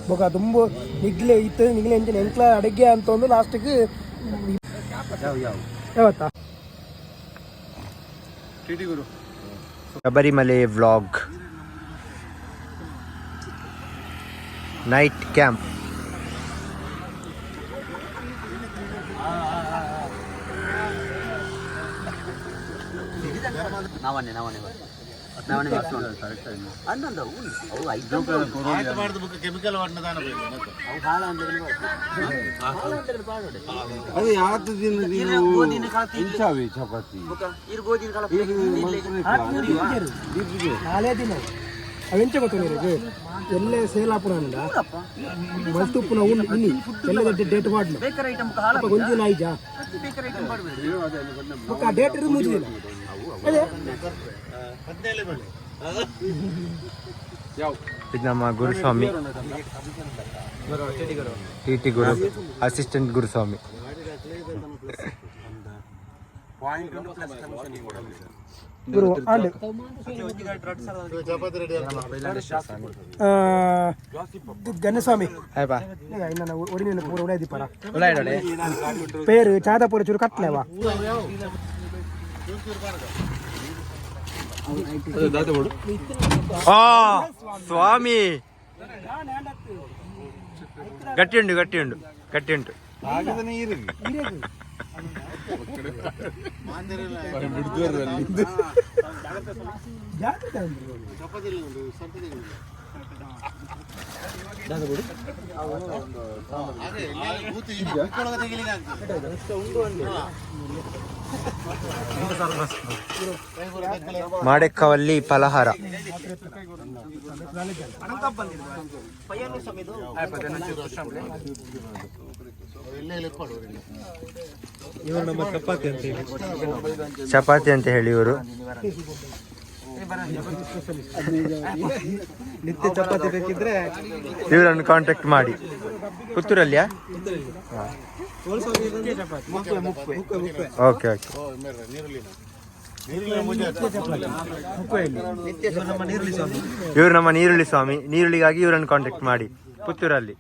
ಬೊಕ ತುಂಬ ನಿಗ್ಲೆ ಇತ್ತು ನಿಗ್ಲೆ ಎಂಚಿನ ಎಂಕ್ಲ ಅಡುಗೆ ಅಂತ ಒಂದು ಲಾಸ್ಟಿಗೆ ಯಾವತ್ತಾ ಶಬರಿಮಲೆ ವ್ಲಾಗ್ ನೈಟ್ ಕ್ಯಾಂಪ್. ನಾಳೆ ದಿನ ಅವೆಂಚ ಗೊತ್ತಿರೋದು ಎಲ್ಲೇ ಸೇಲಾಪುರ ಅಂದ ಮಲ್ತುಪ್ಪುನ ಉಣ್ಣಿ ಎಲ್ಲದ ಡೇಟ್ ಮಾಡ್ಲು ಗೊಂಜಿನ ಐಜ ಡೇಟ್ ಇರೋದು ಮುಗಿದಿಲ್ಲ ಇದು ನಮ್ಮ ಗುರುಸ್ವಾಮಿ ಟಿ ಗುರು ಅಸಿಸ್ಟೆಂಟ್ ಗುರುಸ್ವಾಮಿ. ಗುರು ಗಣಸ್ವಾಮಿ ಒರಿನ ಪೂರ ಉಡಾಯ್ದಿಪ್ಪರ ಪೇರು ಚಾದಪುರ ಚೂರು ಕಟ್ಲೇವಾ ಸ್ವಾಮಿ ಗಟ್ಟಿ ಉಂಟು ಗಟ್ಟಿ ಉಂಟು ಗಟ್ಟಿ ಉಂಟು. ಮಾಡೆಕ್ಕವಲ್ಲಿ ಫಲಹಾರ. ಚಪಾತಿ ಅಂತ ಹೇಳಿ ಇವರು ನಿತ್ಯ ಚಪಾತಿ ಬೇಕಿದ್ರೆ ಇವರನ್ನು ಕಾಂಟ್ಯಾಕ್ಟ್ ಮಾಡಿ. ಪುತ್ತೂರಲ್ಲಿಯಾ? Okay okay. ಇವರು ನಮ್ಮ ನೀರುಳ್ಳಿ ಸ್ವಾಮಿ. ನೀರುಳ್ಳಿಗಾಗಿ ಇವರನ್ನು ಕಾಂಟ್ಯಾಕ್ಟ್ ಮಾಡಿ. ಪುತ್ತೂರಲ್ಲಿ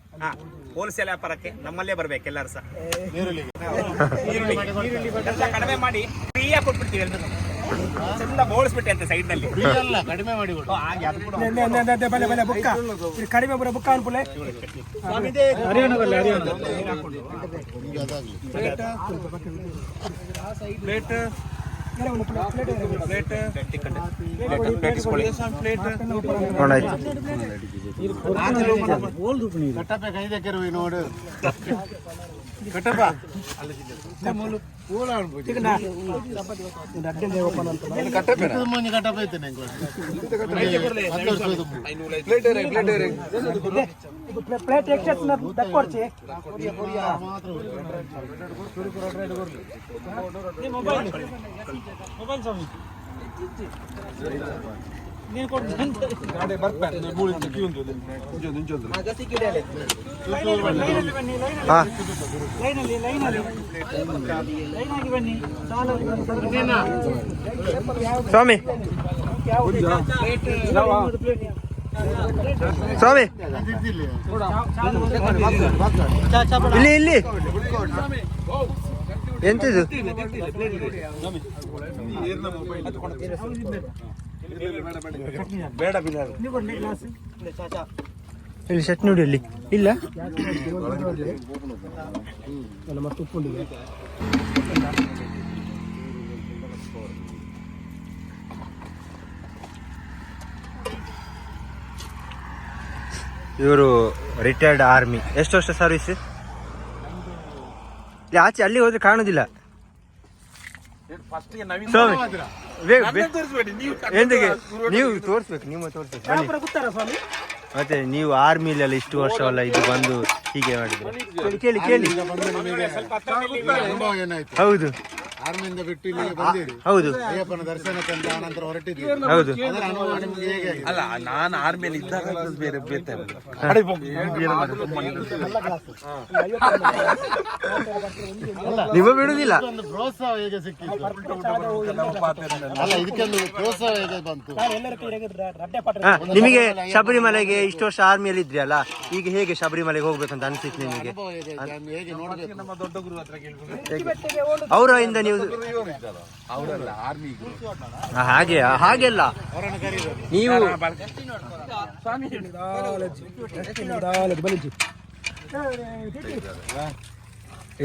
ಹೋಲ್ಸೇಲ್ ವ್ಯಾಪಾರಕ್ಕೆ ನಮ್ಮಲ್ಲೇ ಬರ್ಬೇಕು ಎಲ್ಲರೂ ಸಹ. ಕಡಿಮೆ ಮಾಡಿ ಫ್ರೀಯಾಗಿ ಕೊಟ್ಬಿಡ್ತೀವಿ ಎಲ್ಲರೂ. ಚಂದ ಬೋಳಿಸ್ಬಿಟ್ಟೆ ಅಂತ ಸೈಡ್ ನಲ್ಲಿ ಕಡಿಮೆ ಮಾಡಿ ಕಡಿಮೆ ಬರೋ ಬುಕ್ಕ ಅನ್ಪುಲೆ ನೋಡು ಪ್ಲೇಟ್ ಎಕ್ಸ್ಟ್ರಾ ತಕ್ಕೊಡ್ಚಿ ಮೊಬೈಲ್ ಸ್ವಾಮಿ ನೀನು ಕೊಡ್ತೀನಿ ಬರ್ತಾನೆ ಸ್ವಾಮಿ ಸ್ವಾಮಿ ಇಲ್ಲಿ ಇಲ್ಲಿ ಎಂತಿದು ಇಲ್ಲಿ ಚಟ್ನಿ ನೋಡಿ ಅಲ್ಲಿ ಇಲ್ಲ ಇವರು ರಿಟೈರ್ಡ್ ಆರ್ಮಿ. ಎಷ್ಟು ವರ್ಷ ಸರ್ವಿಸ್? ಆಚೆ ಅಲ್ಲಿ ಹೋದ್ರೆ ಕಾಣುದಿಲ್ಲ. ಎಂದಿಗೆ ನೀವು ತೋರಿಸ್ಬೇಕು, ನೀವು ತೋರಿಸ್ಬೇಕು. ಮತ್ತೆ ನೀವು ಆರ್ಮಿಲೆಲ್ಲ ಇಷ್ಟು ವರ್ಷವಲ್ಲ ಇದು ಬಂದು ಹೀಗೆ ಮಾಡಿದ್ರೆ ಕೇಳಿ ಕೇಳಿ. ಹೌದು ಆರ್ಮಿಯಿಂದ ಬಿಟ್ಟು ಇಲ್ಲಿಗೆ ಬಂದಿರಿ, ಹೌದು ಅಯ್ಯಪ್ಪನ ದರ್ಶನ ತಂದ ಆನಂತರ ಹೊರಟಿದ್ದೀರಿ. ಹೌದು. ಅದರ ಅನುಭವ ನಿಮ್ಗೆ ಹೇಗೆ ಆಗಿದೆ? ಅಲ್ಲ, ನಾನು ಆರ್ಮಿಯಲ್ಲಿ ಇದ್ದಾಗ ಬೇರೆ ಬೇರೆ ನಿಮ್ಮ ಬಿಡುದಿಲ್ಲ. ಒಂದು ಪ್ರೋತ್ಸಾಹ ಹೇಗೆ ಸಿಕ್ಕಿತ್ತು? ಅಲ್ಲ, ಇದಕ್ಕೊಂದು ಪ್ರೋತ್ಸಾಹ ಹೇಗೆ ಬಂತು? ನಿಮಗೆ ಶಬರಿಮಲೆಗೆ ಇಷ್ಟು ವರ್ಷ ಆರ್ಮಿಯಲ್ಲಿ ಇದ್ರಿ ಅಲ್ಲ, ಈಗ ಹೇಗೆ ಶಬರಿಮಲೆಗೆ ಹೋಗ್ಬೇಕಂತ ಅನ್ಸಿತ್ತು ನಿಮಗೆ? ಅನುಭವ ಹೇಗೆ ಇದೆ? ಅದನ್ನು ಹೇಗೆ ನೋಡ್ಬೇಕು? ನಮ್ಮ ದೊಡ್ಡ ಗುರು ಹತ್ರ ಕೇಳ್ಬೇಕು. ಅವರಿಂದ ನೀವು ಅವರಲ್ಲ ಆರ್ಮಿ ಹಾಗೆಲ್ಲ ಅವರನ್ನು ಕರೀಬೇಕು. ನೀವು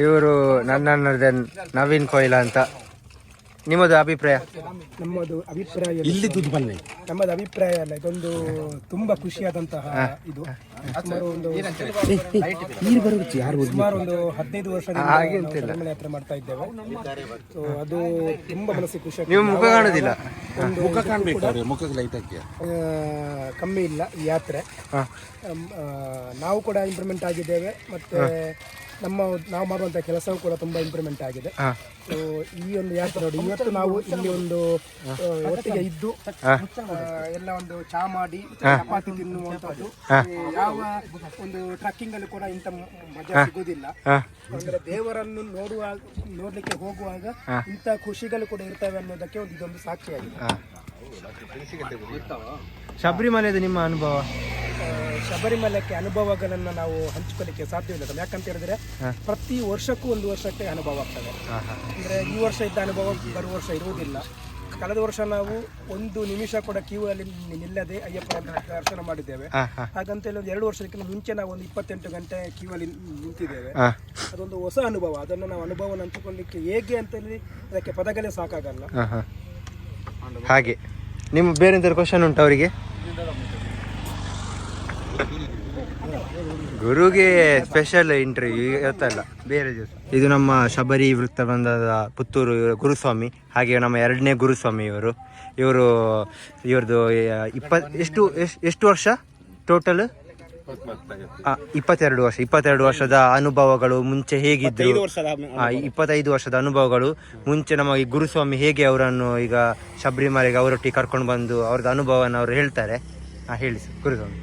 ಇವರು ನನ್ನ ನವೀನ್ ಕೊಯ್ಲಾ ಅಂತ. ನಿಮ್ಮದು ಅಭಿಪ್ರಾಯ? ನಮ್ಮದು ಅಭಿಪ್ರಾಯ ಅಲ್ಲ, ಇದೊಂದು ತುಂಬಾ ಖುಷಿಯಾದಂತಹ ಇದು. ಸುಮಾರು ಒಂದು 15 ವರ್ಷದಿಂದ ಶಬರಿಮಲೆ ಯಾತ್ರೆ ಮಾಡ್ತಾ ಇದ್ದೇವೆ. ಸೊ ಅದು ತುಂಬಾ ಮನಸ್ಸಿಗೆ ಖುಷಿ. ನೀವು ಮುಖ ಕಾಣುದಿಲ್ಲ, ಕಮ್ಮಿ ಇಲ್ಲ ಈ ಯಾತ್ರೆ. ನಾವು ಕೂಡ ಇಂಪ್ರೂವ್ಮೆಂಟ್ ಆಗಿದ್ದೇವೆ, ಮತ್ತೆ ನಾವು ಮಾಡುವಂತ ಕೆಲಸವೂ ಕೂಡ ತುಂಬಾ ಇಂಪ್ರೂವ್ಮೆಂಟ್ ಆಗಿದೆ. ಸೊ ಈ ಒಂದು ಯಾತ್ರೆ ನೋಡಿ, ಇವತ್ತು ನಾವು ಇಲ್ಲಿ ಒಂದು ಒಟ್ಟಿಗೆ ಇದ್ದು ಎಲ್ಲ ಒಂದು ಚಾ ಮಾಡಿ ಚಪಾತಿ ತಿನ್ನುವಂತದ್ದು ಯಾವ ಒಂದು ಟ್ರಕ್ಕಿಂಗ್ ಅಲ್ಲಿ ಕೂಡ ಇಂಥ ಮಜಾ ಸಿಗೋದಿಲ್ಲ. ಅಂದ್ರೆ ದೇವರನ್ನು ನೋಡ್ಲಿಕ್ಕೆ ಹೋಗುವಾಗ ಇಂಥ ಖುಷಿಗಳು ಕೂಡ ಇರ್ತವೆ ಅನ್ನೋದಕ್ಕೆ ಇದೊಂದು ಸಾಕ್ಷಿಯಾಗಿದೆ. ಶಬರಿಮಲೆದು ನಿಮ್ಮ ಅನುಭವ? ಶಬರಿಮಲೆಗೆ ಅನುಭವಗಳನ್ನ ನಾವು ಹಂಚಿಕೊಳ್ಳಿಕ್ಕೆ ಸಾಧ್ಯವಿಲ್ಲ. ಯಾಕಂತ ಹೇಳಿದ್ರೆ ಪ್ರತಿ ವರ್ಷಕ್ಕೂ ಒಂದು ವರ್ಷಕ್ಕೆ ಅನುಭವ ಆಗ್ತದೆ. ಅಂದ್ರೆ ಈ ವರ್ಷ ಇದ್ದ ಅನುಭವ ಬರುವ ವರ್ಷ ಇರುವುದಿಲ್ಲ. ಕಳೆದ ವರ್ಷ ನಾವು ಒಂದು ನಿಮಿಷ ಕೂಡ ಕ್ಯೂ ಅಲ್ಲಿ ನಿಲ್ಲದೆ ಅಯ್ಯಪ್ಪನ ದರ್ಶನ ಮಾಡಿದ್ದೇವೆ. ಹಾಗಂತ ಹೇಳಿ ಒಂದು 2 ವರ್ಷಕ್ಕಿಂತ ಮುಂಚೆ ನಾವು ಒಂದು 28 ಗಂಟೆ ಕ್ಯೂ ಅಲ್ಲಿ ನಿಂತಿದ್ದೇವೆ. ಅದೊಂದು ಹೊಸ ಅನುಭವ. ಅದನ್ನು ನಾವು ಅನುಭವನ ಹಂಚಿಕೊಳ್ಳಿಕ್ಕೆ ಹೇಗೆ ಅಂತ ಹೇಳಿ ಅದಕ್ಕೆ ಪದಗಳೇ ಸಾಕಾಗಲ್ಲ. ಹಾಗೆ ನಿಮ್ಮ ಬೇರೆ ಎಂತ ಕ್ವಶನ್ ಉಂಟು ಅವರಿಗೆ? ಗುರುಗೆ ಸ್ಪೆಷಲ್ ಇಂಟರ್ವ್ಯೂ ಇವತ್ತಲ್ಲ, ಬೇರೆ ದಿವಸ. ಇದು ನಮ್ಮ ಶಬರಿ ವೃತ್ತಬಂಧದ ಪುತ್ತೂರು ಗುರುಸ್ವಾಮಿ, ಹಾಗೆ ನಮ್ಮ 2ನೇ ಗುರುಸ್ವಾಮಿ ಇವ್ರದ್ದು ಎಷ್ಟು ವರ್ಷ ಟೋಟಲ್? 22 ವರ್ಷದ ಅನುಭವಗಳು. ಮುಂಚೆ ಹೇಗಿದ್ರು? 25 ವರ್ಷದ ಅನುಭವಗಳು. ಮುಂಚೆ ನಮ್ಮ ಈ ಗುರುಸ್ವಾಮಿ ಹೇಗೆ ಅವರನ್ನು ಈಗ ಶಬರಿಮಲೆಗೆ ಅವರೊಟ್ಟಿಗೆ ಕರ್ಕೊಂಡು ಬಂದು ಅವ್ರದ್ದು ಅನುಭವನ ಅವರು ಹೇಳ್ತಾರೆ. ಹೇಳಿ ಸರ್ ಗುರುಸ್ವಾಮಿ.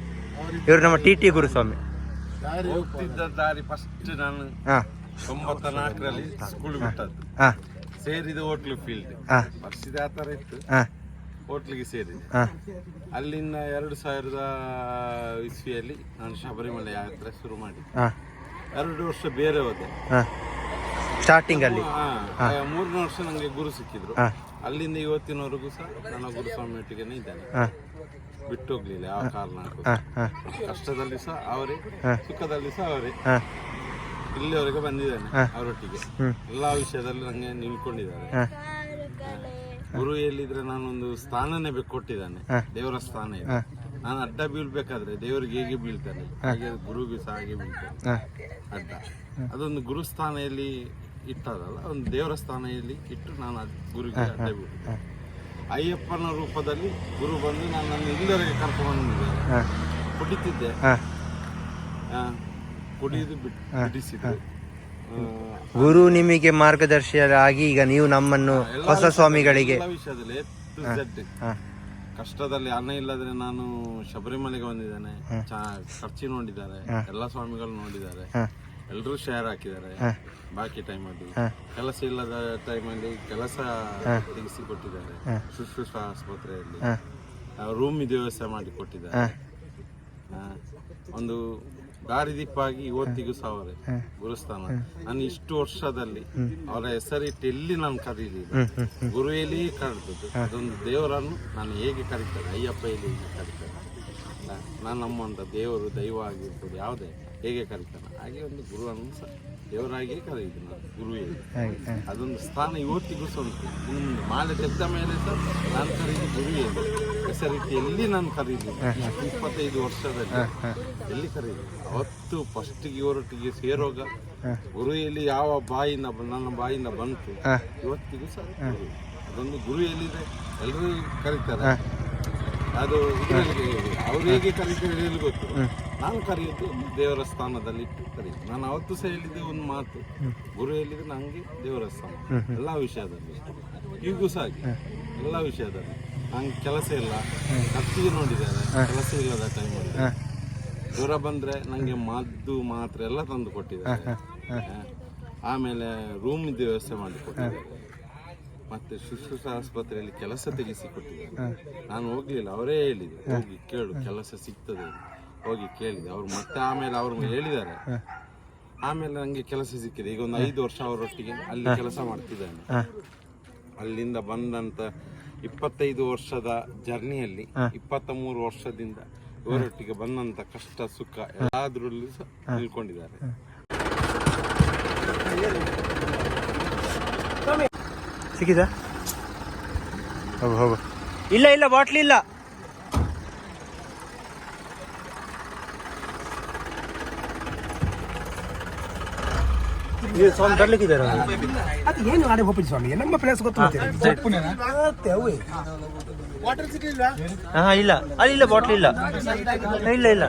ಇವರು ನಮ್ಮ ಟಿ ಗುರುಸ್ವಾಮಿ. ಹೋಗ್ತಿದ್ದ ದಾರಿ ಫಸ್ಟ್ ನಾನು 94ರಲ್ಲಿ ಸ್ಕೂಲ್ ಬಿಟ್ಟದ್ದು. ಸೇರಿದ ಹೋಟ್ಲು ಫೀಲ್ಡ್ ವರ್ಷದ ಆ ಥರ ಇತ್ತು. ಹೋಟ್ಲಿಗೆ ಸೇರಿದೆ. ಅಲ್ಲಿಂದ 2000 ಇಸ್ವಿಯಲ್ಲಿ ನಾನು ಶಬರಿಮಲೆ ಯಾತ್ರೆ ಶುರು ಮಾಡಿದ್ದೆ. 2 ವರ್ಷ ಬೇರೆ ಹೋದೆ ಸ್ಟಾರ್ಟಿಂಗ್ ಅಲ್ಲಿ. 3ನೇ ವರ್ಷ ನನಗೆ ಗುರು ಸಿಕ್ಕಿದ್ರು. ಅಲ್ಲಿಂದ ಇವತ್ತಿನವರೆಗೂ ಸಹ ನನ್ನ ಗುರುಸ್ವಾಮಿ ಒಟ್ಟಿಗೆನೇ ಇದ್ದಾನೆ. ಬಿಟ್ಟು ಹೋಗ್ಲಿಲ್ಲ ಯಾವ ಕಾರಣಕ್ಕೂ. ಕಷ್ಟದಲ್ಲಿ ಸಹ ಅವರೇ, ಸುಖದಲ್ಲಿ ಸಹ ಅವರೇ. ಇಲ್ಲಿವರೆಗೆ ಬಂದಿದ್ದಾನೆ ಅವರೊಟ್ಟಿಗೆ. ಎಲ್ಲಾ ವಿಷಯದಲ್ಲಿ ನಂಗೆ ನಿಲ್ಕೊಂಡಿದ್ದಾರೆ. ಗುರು ಎಲ್ಲಿದ್ರೆ ನಾನೊಂದು ಸ್ಥಾನನೇ ಕೊಟ್ಟಿದ್ದಾನೆ, ದೇವರ ಸ್ಥಾನ ಇದೆ. ನಾನು ಅಡ್ಡ ಬೀಳ್ಬೇಕಾದ್ರೆ ದೇವರಿಗೆ ಹೇಗೆ ಬೀಳ್ತಾನೆ ಹಾಗೆ ಗುರುಗೂ ಸಹ ಹಾಗೆ ಬೀಳ್ತಾನೆ ಅಡ್ಡ. ಅದೊಂದು ಗುರು ಸ್ಥಾನೆಯಲ್ಲಿ ಇಟ್ಟದಲ್ಲ, ಒಂದು ದೇವರ ಸ್ಥಾನೆಯಲ್ಲಿ ಇಟ್ಟು ನಾನು ಗುರುಗೆ ಅಡ್ಡ ಬೀಳ್ತೇನೆ. ಅಯ್ಯಪ್ಪನ ರೂಪದಲ್ಲಿ ಗುರು ಬಂದು ನನ್ನನ್ನು ಇಲ್ಲಿವರೆಗೆ ಕರ್ಕೊಂಡು ಬಂದಿದ್ದಾರೆ. ಕುಡಿತಿದ್ದೆ, ಕುಡಿದು ಬಿಡಿಸಿದ್ರು. ಗುರು ನಿಮಗೆ ಮಾರ್ಗದರ್ಶಿಯಾಗಿ ಈಗ ನೀವು ನಮ್ಮನ್ನು ಹೊಸ ಸ್ವಾಮಿಗಳಿಗೆ ವಿಷಯದಲ್ಲಿ ಕಷ್ಟದಲ್ಲಿ ಹಣ ಇಲ್ಲದ್ರೆ ನಾನು ಶಬರಿಮಲೆಗೆ ಬಂದಿದ್ದೇನೆ. ಖರ್ಚಿ ನೋಡಿದ್ದಾರೆ, ಎಲ್ಲ ಸ್ವಾಮಿಗಳು ನೋಡಿದ್ದಾರೆ, ಎಲ್ಲರೂ ಶೇರ್ ಹಾಕಿದ್ದಾರೆ. ಬಾಕಿ ಟೈಮಲ್ಲಿ ಕೆಲಸ ಇಲ್ಲದ ಟೈಮಲ್ಲಿ ಕೆಲಸ ತೆಗೆಸಿ ಕೊಟ್ಟಿದ್ದಾರೆ. ಶುಶ್ರೂಷಾ ಆಸ್ಪತ್ರೆಯಲ್ಲಿ ರೂಮ್ ವ್ಯವಸ್ಥೆ ಮಾಡಿ ಕೊಟ್ಟಿದ್ದಾರೆ. ಒಂದು ದಾರಿದೀಪಾಗಿ ಇವತ್ತಿಗೂ ಸಹ ಅವರೇ ಗುರುಸ್ಥಾನ. ನಾನು ಇಷ್ಟು ವರ್ಷದಲ್ಲಿ ಅವರ ಹೆಸರಿಟ್ಟು ಎಲ್ಲಿ ನಾನು ಕರೀಲಿಲ್ಲ. ಗುರು ಎಲ್ಲಿ ಕರೆದದ್ದು. ಅದೊಂದು ದೇವರನ್ನು ನಾನು ಹೇಗೆ ಕರೀತಾರೆ, ಅಯ್ಯಪ್ಪ ಎಲ್ಲಿ ಕರೀತಾರೆ. ನಾನು ನಮ್ಮಂತ ದೇವರು ದೈವ ಆಗಿರ್ಬೋದು ಯಾವುದೇ ಹೇಗೆ ಕರೀತಾನೆ ಹಾಗೆ ಒಂದು ಗುರುವನ್ನು ಸಹ ದೇವರಾಗಿಯೇ ಕರೀತೀನಿ ನಾನು. ಗುರು ಹೇಳಿ ಅದೊಂದು ಸ್ಥಾನ ಇವತ್ತಿಗೂ ಸಹ ಉಂಟು. ಇನ್ನು ಮಾಲೆ ತೆಗೆದ ಮೇಲೆ ಸಹ ನಾನು ಕರೀದು ಗುರು ಹೇಳಿ ಹೆಸರಿಟ್ಟು ಎಲ್ಲಿ ನಾನು ಕರೀಲಿಲ್ಲ. 25 ವರ್ಷದಲ್ಲಿ ಎಲ್ಲಿ ಕರೀಲಿಲ್ಲ. ಅವತ್ತು ಫಸ್ಟಿಗೆ ಇವರೊಟ್ಟಿಗೆ ಸೇರುವಾಗ ಗುರು ಎಲ್ಲಿ ಯಾವ ಬಾಯಿಂದ ನನ್ನ ಬಾಯಿಂದ ಬಂತು ಇವತ್ತಿಗೂ ಸಹ ಅದೊಂದು ಗುರು ಎಲ್ಲಿದೆ ಎಲ್ಲರೂ ಕರೀತಾರೆ. ಅದು ಇದ್ರಲ್ಲಿ ಅವ್ರು ಹೇಗೆ ಕರೀತಾರೆ ಹೇಳಿ ಗೊತ್ತು. ನಾನು ಕರೆಯೋದು ದೇವರ ಸ್ಥಾನದಲ್ಲಿ ಇಟ್ಟು ಕರೀತು. ನಾನು ಅವತ್ತು ಸಹ ಹೇಳಿದ್ದೆ ಒಂದು ಮಾತು, ಗುರು ಹೇಳಿದ್ರೆ ನಂಗೆ ದೇವರ ಸ್ಥಾನ ಎಲ್ಲ ವಿಷಯದಲ್ಲಿ, ಈಗೂ ಸಹ ಹಾಗೆ ಎಲ್ಲ ವಿಷಯದಲ್ಲಿ. ನಂಗೆ ಕೆಲಸ ಇಲ್ಲ, ಖರ್ಚಿಗೆ ನೋಡಿದ್ದಾರೆ, ಕೆಲಸ ಇಲ್ಲದ ಟೈಮಲ್ಲಿ ಜ್ವರ ಬಂದ್ರೆ ನಂಗೆ ಮದ್ದು ಮಾತ್ರೆ ಎಲ್ಲ ತಂದು ಕೊಟ್ಟಿದ್ದಾರೆ. ಆಮೇಲೆ ರೂಮ್ ವ್ಯವಸ್ಥೆ ಮಾಡಿ ಕೊಟ್ಟಿದ್ದಾರೆ. ಮತ್ತೆ ಶುಶ್ರೂಷಾ ಆಸ್ಪತ್ರೆಯಲ್ಲಿ ಕೆಲಸ ತೆಗೆಸಿ ಕೊಟ್ಟಿದ್ದಾರೆ. ನಾನು ಹೋಗ್ಲಿಲ್ಲ, ಅವರೇ ಹೇಳಿದ್ರು ಹೋಗಿ ಕೇಳು ಕೆಲಸ ಸಿಗ್ತದೆ, ಹೋಗಿ ಕೇಳಿದೆ ಅವ್ರು. ಮತ್ತೆ ಆಮೇಲೆ ಅವರು ಹೇಳಿದ್ದಾರೆ. ಆಮೇಲೆ ನಂಗೆ ಕೆಲಸ ಸಿಕ್ಕಿದೆ. ಈಗ ಒಂದು 5 ವರ್ಷ ಅವರೊಟ್ಟಿಗೆ ಅಲ್ಲಿ ಕೆಲಸ ಮಾಡ್ತಿದ್ದೇನೆ. ಅಲ್ಲಿಂದ ಬಂದಂತ 25 ವರ್ಷದ ಜರ್ನಿಯಲ್ಲಿ 23 ವರ್ಷದಿಂದ ಇವರೊಟ್ಟಿಗೆ ಬಂದಂತ ಕಷ್ಟ ಸುಖ ಎಲ್ಲಾದ್ರಲ್ಲೂ ಸಹ ತಿಳ್ಕೊಂಡಿದ್ದಾರೆ. ಸಿಕ್ಕಿದ? ಹೋಗು ಹೋಗು. ಇಲ್ಲ ಇಲ್ಲ, ಬಾಟ್ಲಿ ಇಲ್ಲ. ಸ್ವಾಮಿ ಬರ್ಲಿಕ್ಕಿದ್ದಾರೆ. ಅದು ಏನು ನಾಳೆ ಹೋಗ್ತೀನಿ ಸ್ವಾಮಿ, ನಮ್ಮ ಪ್ಲೇಸ್ ಗೊತ್ತು. ಹಾ ಇಲ್ಲ, ಅಲ್ಲಿ ಇಲ್ಲ, ಬಾಟ್ಲಿ ಇಲ್ಲ. ಇಲ್ಲ ಇಲ್ಲ.